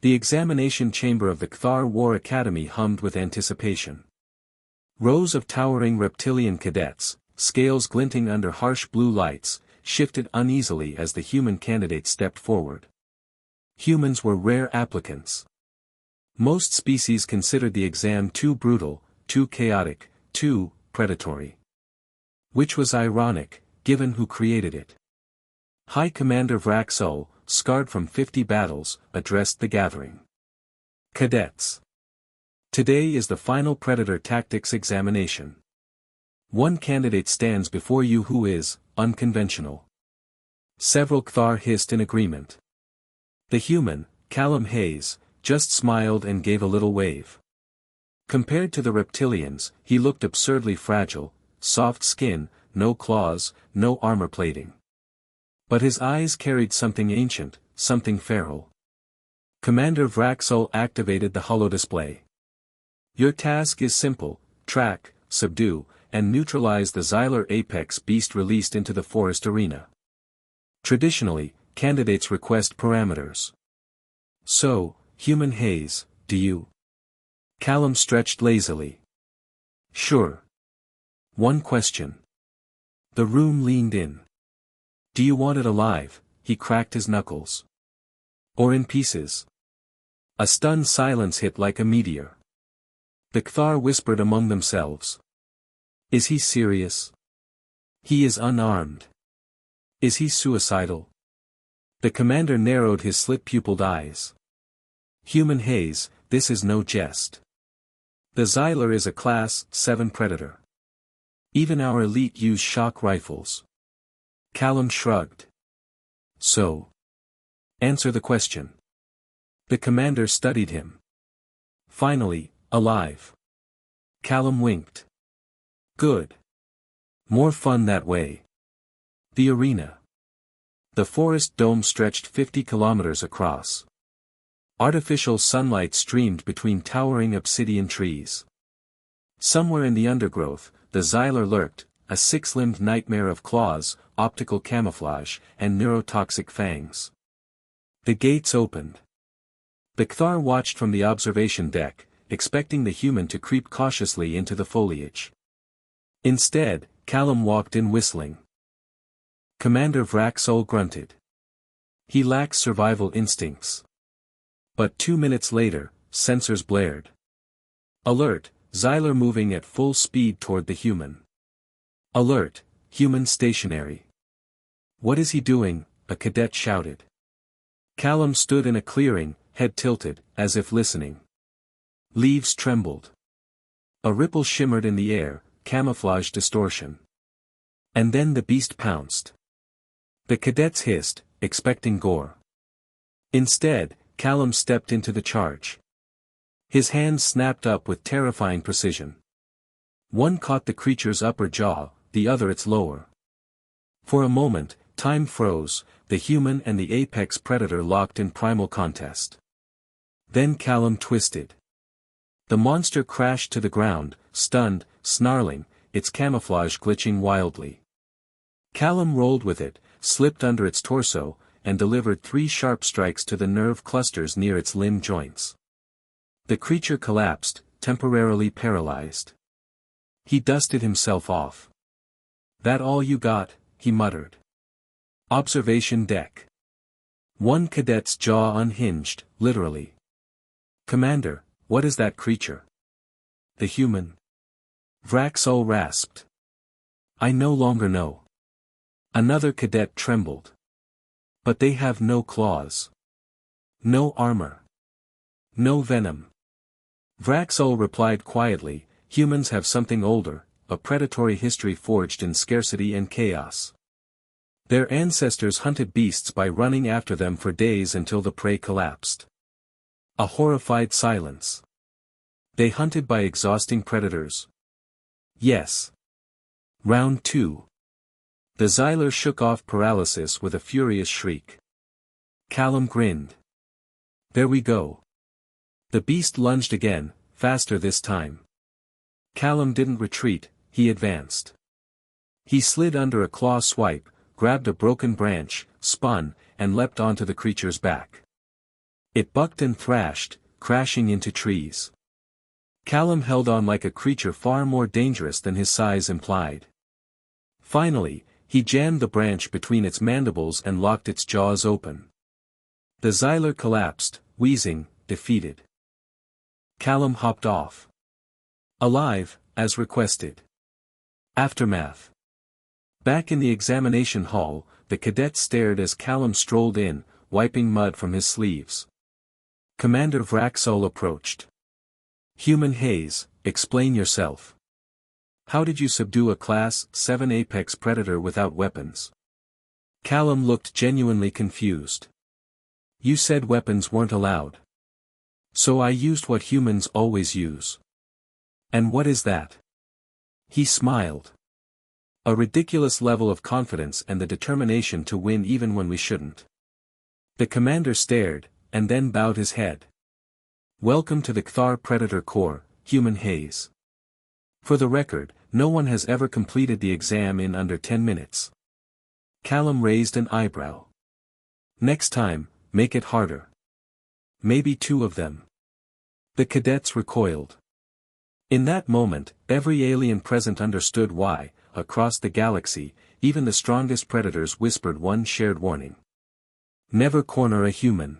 The examination chamber of the Kthar War Academy hummed with anticipation. Rows of towering reptilian cadets, scales glinting under harsh blue lights, shifted uneasily as the human candidates stepped forward. Humans were rare applicants. Most species considered the exam too brutal, too chaotic, too predatory. Which was ironic, given who created it. High Commander Vraxo, scarred from 50 battles, addressed the gathering. Cadets. Today is the final Predator Tactics examination. One candidate stands before you who is unconventional. Several Kthar hissed in agreement. The human, Callum Hayes, just smiled and gave a little wave. Compared to the reptilians, he looked absurdly fragile, soft skin, no claws, no armor plating. But his eyes carried something ancient, something feral. Commander Vraxo activated the holodisplay. Your task is simple: track, subdue, and neutralize the Xylar apex beast released into the forest arena. Traditionally, candidates request parameters. So, human Hayes, do you? Callum stretched lazily. Sure. One question. The room leaned in. Do you want it alive? He cracked his knuckles. Or in pieces? A stunned silence hit like a meteor. The Kthar whispered among themselves. Is he serious? He is unarmed. Is he suicidal? The commander narrowed his slit-pupiled eyes. Human Hayes, this is no jest. The Xylar is a Class 7 predator. Even our elite use shock rifles. Callum shrugged. So? Answer the question. The commander studied him. Finally, alive. Callum winked. Good. More fun that way. The arena. The forest dome stretched 50 kilometers across. Artificial sunlight streamed between towering obsidian trees. Somewhere in the undergrowth, the Xylar lurked, a six-limbed nightmare of claws, optical camouflage, and neurotoxic fangs. The gates opened. The Kthar watched from the observation deck, expecting the human to creep cautiously into the foliage. Instead, Callum walked in whistling. Commander Vraxo grunted. He lacks survival instincts. But 2 minutes later, sensors blared. Alert, Xylar moving at full speed toward the human. Alert, human stationary. What is he doing? A cadet shouted. Callum stood in a clearing, head tilted, as if listening. Leaves trembled. A ripple shimmered in the air, camouflage distortion. And then the beast pounced. The cadets hissed, expecting gore. Instead, Callum stepped into the charge. His hands snapped up with terrifying precision. One caught the creature's upper jaw, the other its lower. For a moment, time froze, the human and the apex predator locked in primal contest. Then Callum twisted. The monster crashed to the ground, stunned, snarling, its camouflage glitching wildly. Callum rolled with it, slipped under its torso, and delivered 3 sharp strikes to the nerve clusters near its limb joints. The creature collapsed, temporarily paralyzed. He dusted himself off. That all you got? He muttered. Observation deck. One cadet's jaw unhinged, literally. Commander, what is that creature? The human. Vraxo rasped. I no longer know. Another cadet trembled. But they have no claws. No armor. No venom. Vraxo replied quietly, humans have something older, a predatory history forged in scarcity and chaos. Their ancestors hunted beasts by running after them for days until the prey collapsed. A horrified silence. They hunted by exhausting predators. Yes. Round 2. The Xylar shook off paralysis with a furious shriek. Callum grinned. There we go. The beast lunged again, faster this time. Callum didn't retreat, he advanced. He slid under a claw swipe, grabbed a broken branch, spun, and leapt onto the creature's back. It bucked and thrashed, crashing into trees. Callum held on like a creature far more dangerous than his size implied. Finally, he jammed the branch between its mandibles and locked its jaws open. The Xyler collapsed, wheezing, defeated. Callum hopped off. Alive, as requested. Aftermath. Back in the examination hall, the cadet stared as Callum strolled in, wiping mud from his sleeves. Commander Vraxol approached. "Human Haze, explain yourself. How did you subdue a Class 7 Apex Predator without weapons?" Callum looked genuinely confused. "You said weapons weren't allowed. So I used what humans always use." "And what is that?" He smiled. "A ridiculous level of confidence and the determination to win even when we shouldn't." The commander stared, and then bowed his head. "Welcome to the Cthar Predator Corps, Human Haze. For the record, no one has ever completed the exam in under 10 minutes. Callum raised an eyebrow. "Next time, make it harder. Maybe 2 of them." The cadets recoiled. In that moment, every alien present understood why, across the galaxy, even the strongest predators whispered one shared warning. Never corner a human.